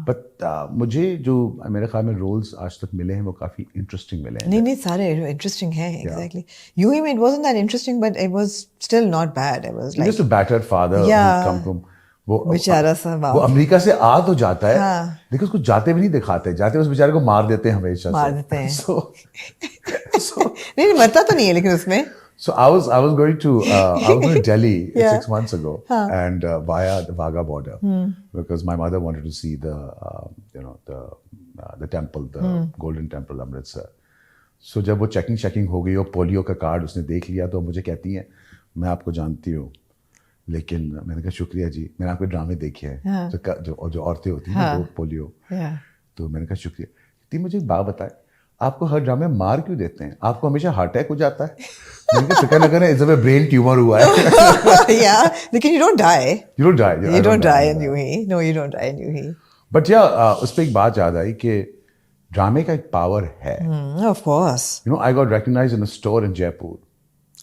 But मुझे जो मेरे ख्याल में रोल्स आज तक मिले हैं वो काफ़ी इंटरेस्टिंग मिले हैं. नहीं सारे इंटरेस्टिंग है. Exactly. You him, it wasn't that interesting, but it was still not bad. It was like just a battered father who's come from वो बेचारा सा वो अमेरिका से आ तो जाता है. हाँ. लेकिन उसको जाते भी नहीं दिखाते. जाते उस बेचारे को मार देते हैं हमेशा. मार देते हैं. so नहीं मरता तो नहीं है लेकिन उसमें. So I was going to Delhi 6 months ago and via the Wagah border because my mother wanted to see the the temple, the Golden Temple Amritsar. So जब वो चेकिंग हो गई और पोलियो का कार्ड उसने देख लिया तो मुझे कहती है मैं आपको जानती हूँ लेकिन मैंने कहा शुक्रिया जी. मैंने आपके ड्रामे देखे हैं जो औरतें होती हैं वो पोलियो. तो मैंने कहा शुक्रिया. कहती मुझे एक बात बताए आपको हर ड्रामे मार क्यों देते हैं? आपको हमेशा हार्ट अटैक हो जाता है? मैंने फिक्र न करें इस ब्रेन ट्यूमर हुआ है. लेकिन you don't die. You don't die. You don't die in UAE. No, you don't die in UAE. But उस पर एक बात याद आई कि ड्रामे का एक पावर है. Of course. I got recognized in a store in Jaipur.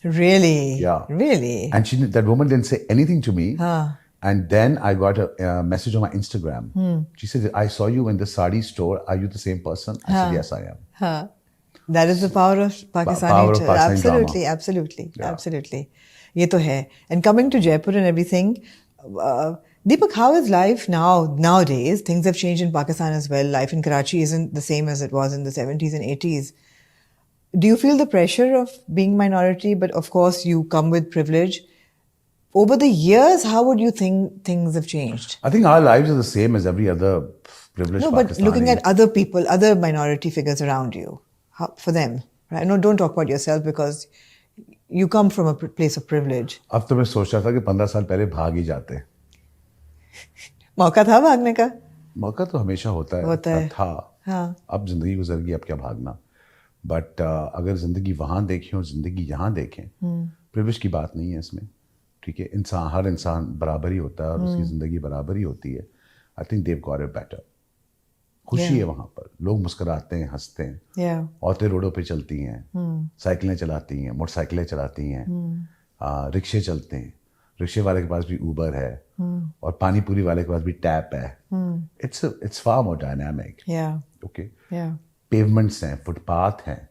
Really? Yeah. Really? And that woman didn't say anything to me. And then I got a message on my Instagram. She said, I saw you in the sari store. Are you the same person? I said, yes, I am. That is the power of Pakistani. Absolutely, drama. Absolutely. ये तो है. And coming to Jaipur and everything, Deepak, how is life nowadays? Things have changed in Pakistan as well. Life in Karachi isn't the same as it was in the 70s and 80s. Do you feel the pressure of being minority? But of course, you come with privilege. Over the years, how would you think things have changed? I think our lives are the same as every other privileged Pakistani. But looking at other people, other minority figures around you, for them, right? No, don't talk about yourself because you come from a place of privilege. अब तो मैं सोच रहा था कि 15 साल पहले भाग ही जाते. मौका था भागने का? मौका तो हमेशा होता है. था. अब जिंदगी गुजर गई, अब क्या भागना. बट अगर जिंदगी वहाँ देखें और जिंदगी यहाँ देखें, प्रिविलेज की बात नहीं है इसमें. ठीक है, हर इंसान बराबर ही होता है और उसकी ज़िंदगी बराबर ही होती है. I think Dev got it better. खुशी है वहाँ पर. लोग मुस्कुराते हैं, हंसते हैं. औरतें रोडों पे चलती हैं, साइकिलें चलाती हैं, मोटरसाइकिलें चलाती हैं, रिक्शे चलते हैं. रिक्शे वाले के पास भी ऊबर है और पानी पूरी वाले के पास भी टैप है. It's far more dynamic. Okay. Pavements हैं, फुटपाथ हैं,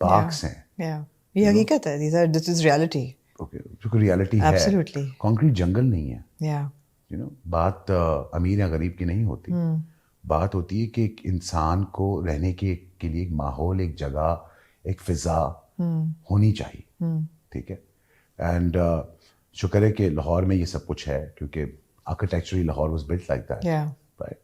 पार्क्स हैं. ये हकीकत है. This is reality. जो रियलिटी है. Absolutely. कंक्रीट जंगल नहीं है. बात अमीर या गरीब की नहीं होती. बात होती है कि एक इंसान को रहने के लिए एक माहौल, एक जगह, एक फिजा होनी चाहिए. ठीक है. एंड शुक्र है कि लाहौर में ये सब कुछ है क्योंकि architecturally Lahore was built like that. Right.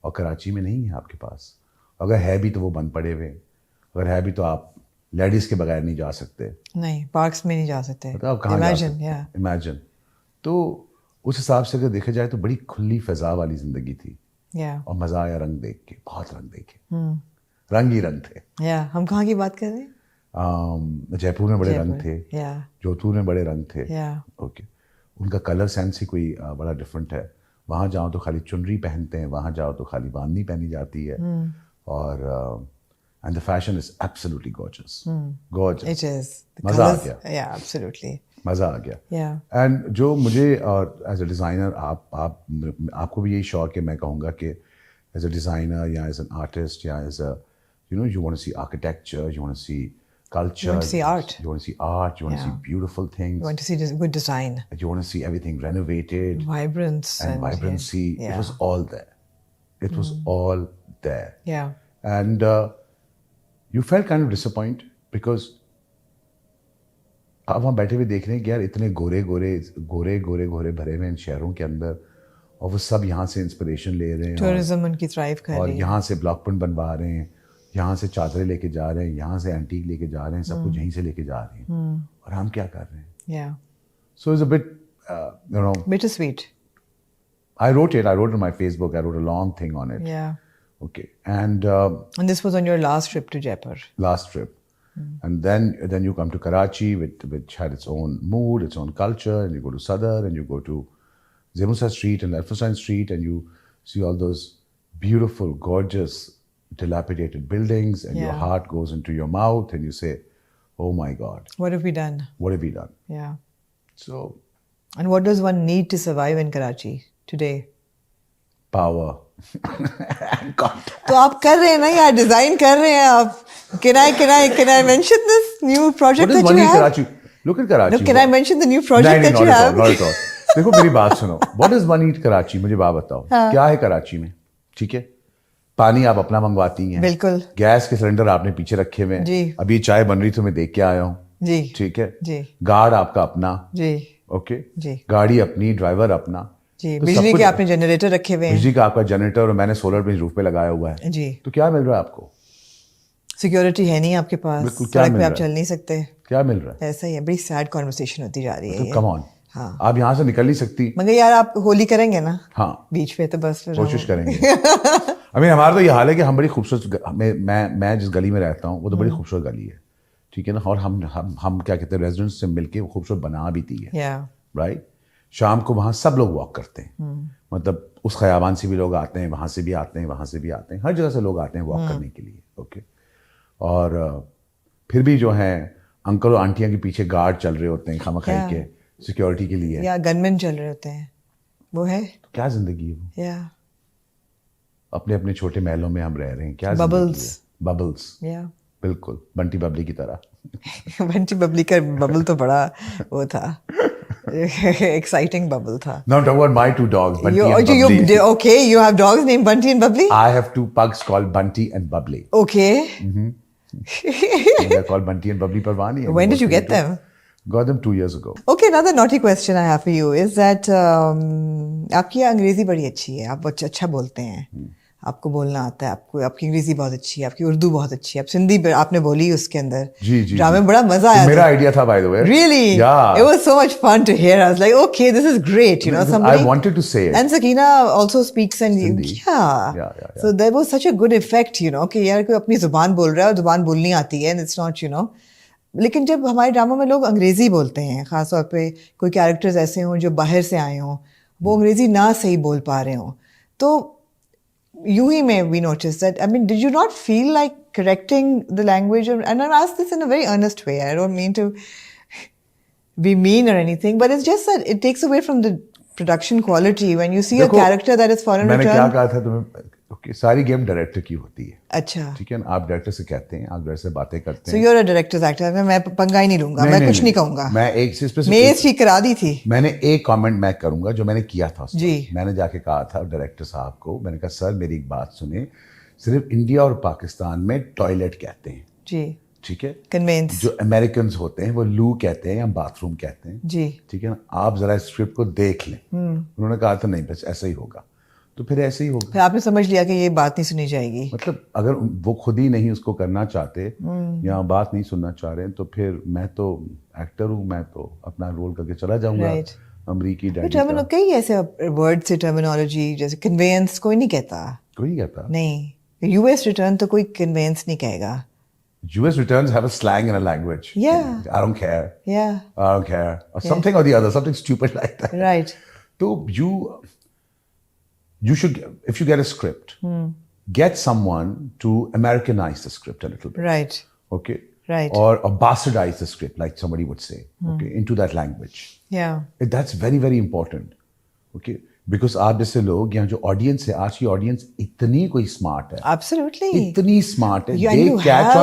और कराची में नहीं है आपके पास. अगर है भी तो वो बंद पड़े हुए. अगर है भी तो आप लेडीज के बगैर नहीं जा सकते. नहीं, पार्क्स में नहीं जा सकते. मतलब कहाँ इमेजिन. तो उस हिसाब से अगर देखा जाए तो बड़ी खुली फिजा वाली जिंदगी थी. और मजा आया रंग देख के. बहुत रंग देखे. रंग ही रंग थे. हम कहाँ की बात कर रहे हैं? जयपुर में बड़े रंग थे. जोधपुर में बड़े रंग थे. ओके. उनका कलर सेंस ही कोई बड़ा डिफरेंट है. वहाँ जाओ तो खाली चुनरी पहनते हैं, वहाँ जाओ तो खाली बांधनी पहनी जाती है. और and the fashion is absolutely gorgeous. Gorgeous. It is. मजा आ गया. Yeah, absolutely. मजा आ गया. Yeah. And जो मुझे as a designer आपको भी यही शौक है. मैं कहूँगा कि as a designer या as an artist या as a you want to see architecture, you want to see culture, you want to see art, you want to see beautiful things, you want to see good design, you want to see everything renovated, vibrance and vibrancy. It was all there. It was all there. Yeah. And you felt kind of disappointed because आप वहाँ बैठे हुए देख रहे हैं कि यार इतने गोरे भरे हुए इन शहरों के अंदर और वो सब यहाँ से इंस्पिरेशन ले रहे हैं. टूरिज्म उनकी थ्राइव कर रही है. और यहाँ से ब्लॉक प्रिंट बनवा रहे हैं, यहाँ से चादरें लेके जा रहे हैं, यहाँ से एंटीक लेके जा रहे हैं, सब कुछ यहीं से लेके जा रहे हैं. और हम क्या कर रहे हैं? Yeah. So it's a bit, bittersweet. I wrote it on my Facebook. I wrote a long thing on it. Yeah. Okay. And this was on your last trip to Jaipur. Last trip. And then you come to Karachi, which had its own mood, its own culture, and you go to Sadr, and you go to Zemusa Street and Elphinstone Street, and you see all those beautiful, gorgeous, dilapidated buildings, and your heart goes into your mouth, and you say, "Oh my God, what have we done? What have we done?" Yeah. So. And what does one need to survive in Karachi today? Power. तो आप कर रहे हैं ना यार, design कर रहे हैं आप. Can I mention this new project What is that One you Eat have? Karachi? Look at Karachi. No, can I mention the new project नहीं, that you not at all, have? not at all. देखो मेरी बात सुनो. What is One Eat Karachi? मुझे बात बताओ. क्या है कराची में? ठीक है. पानी आप अपना मंगवाती हैं. बिल्कुल. गैस के सिलेंडर आपने पीछे रखे हुए हैं. जी. अभी चाय बन रही तो मैं देख के आया हूँ. जी. ठीक है. जी. गार्ड आपका अपना. जी. ओके. जी. गाड़ी अपनी, ड्राइवर अपना. जी. तो बिजली के आपने जनरेटर रखे हुए हैं. बिजली का आपका जनरेटर और मैंने सोलर पे रूफ पे लगाया हुआ है. जी. तो क्या मिल रहा है आपको? सिक्योरिटी है नहीं आपके पास. सड़क पे आप चल नहीं सकते. क्या मिल रहा है? ऐसा ही है. बड़ी सैड कॉन्वर्सेशन होती जा रही है. Come on. हाँ. आप यहाँ से निकल नहीं सकती. मगर यार आप होली करेंगे ना. हाँ. बीच पे तो बस फिर कोशिश करेंगे. हमारा तो ये हाल है कि हम बड़ी खूबसूरत, मैं जिस गली में रहता हूँ वो तो बड़ी खूबसूरत गली है. ठीक है ना. और हम क्या कहते हैं, रेजिडेंट्स से मिलके वो खूबसूरत बना भी दी है. राइट. शाम को वहाँ सब लोग वॉक करते हैं. मतलब उस खयाबान से भी लोग आते हैं, वहाँ से भी आते हैं, वहाँ से भी आते हैं, हर जगह से लोग आते हैं वॉक करने के लिए. ओके. और फिर भी जो है अंकल और आंटियां के पीछे गार्ड चल रहे होते हैं खामखाई के सिक्योरिटी के लिए. या गनमैन चल रहे होते हैं. वो है तो क्या जिंदगी है वो. या अपने अपने छोटे महलों में हम रह रहे हैं. क्या बबल्स. बिल्कुल बंटी बबली की तरह. बंटी बबली का बबल तो बड़ा वो था. Exciting bubble था. Now talk about my two dogs, Bunty and Bubbly. Okay, you have dogs named Bunty and Bubbly? I have two pugs called Bunty and Bubbly. Okay. They're called Bunty and Bubbly Parvani. When did you get them? Got them 2 years ago. Okay, another naughty question I have for you is that आपकी अंग्रेजी बड़ी अच्छी है. आप अच्छा बोलते हैं. आपको बोलना आता है. आपको आपकी अंग्रेजी बहुत अच्छी है. आपकी उर्दू बहुत अच्छी है. आप सिंधी आपने बोली उसके अंदर. जी. ड्रामे में बड़ा मजा आया. मेरा आइडिया था, by the way. Really? Yeah. It was so much fun to hear. I was like, okay, this is great. You know, somebody. I wanted to say it. And Sakina also speaks and Sindhi. Yeah. So there was such a good effect, you know, कि यार कोई अपनी जुबान बोल रहा है और जुबान बोलनी आती है. And it's not, you know. लेकिन जब हमारे ड्रामों में लोग अंग्रेजी बोलते हैं, खासतौर पे कोई कैरेक्टर्स ऐसे हों जो बाहर से आए हों, वो अंग्रेजी ना सही बोल पा रहे हों, तो यूं ही में we noticed that. I mean, did you not feel like correcting the language? And I ask this in a very earnest way. I don't mean to be mean or anything, but it's just that it takes away from the production quality when you see a character that is foreign return. मैंने क्या कहा था तुम्हें? Okay, सारी game director की होती है. अच्छा. ठीक है ना. आप डायरेक्टर से कहते हैं, आप डायरेक्टर से बातें करते हैं. So you're a director's actor. मैं पंगा ही नहीं लूंगा. मैं कुछ नहीं कहूंगा. मैं एक चीज पे मेज ठीक करा दी थी. मैंने एक कमेंट मैं करूंगा जो मैंने किया था. जी. मैंने जाके कहा था डायरेक्टर साहब को, मैंने कहा सर मेरी एक बात सुने, सिर्फ इंडिया और पाकिस्तान में टॉयलेट कहते हैं. जी. ठीक है. कन्वेंस. जो अमेरिकन होते हैं वो लू कहते हैं या बाथरूम कहते हैं. जी. ठीक है ना. आप जरा स्क्रिप्ट को देख लें. उन्होंने कहा था नहीं बस ऐसा ही होगा. तो फिर ऐसे ही होगा. फिर आपने समझ लिया कि ये बात नहीं सुनी जाएगी. मतलब अगर वो खुद ही नहीं उसको करना चाहते या बात नहीं सुनना चाह रहे हैं तो फिर मैं तो एक्टर हूँ, मैं तो अपना रोल करके चला जाऊंगा. अमरीकी डैडी का. कई ऐसे वर्ड से टर्मिनोलॉजी जैसे कन्वेंस कोई नहीं कहता. कोई नहीं कहता. नहीं. यूएस रिटर्न तो कोई कन्वेंस नहीं कहेगा. US returns have a slang and a language. Yeah. I don't care. Yeah. I don't care. Or something or the other, something stupid like that. Right. So you should, if you get a script, get someone to Americanize the script a little bit. Right. Okay. Right. Or bastardize the script, like somebody would say, okay, into that language. Yeah. That's very, very important. Okay. Because आप जैसे लोग यहाँ जो audience है, आज की audience इतनी कोई स्मार्ट है. Absolutely. इतनी स्मार्ट है. They catch on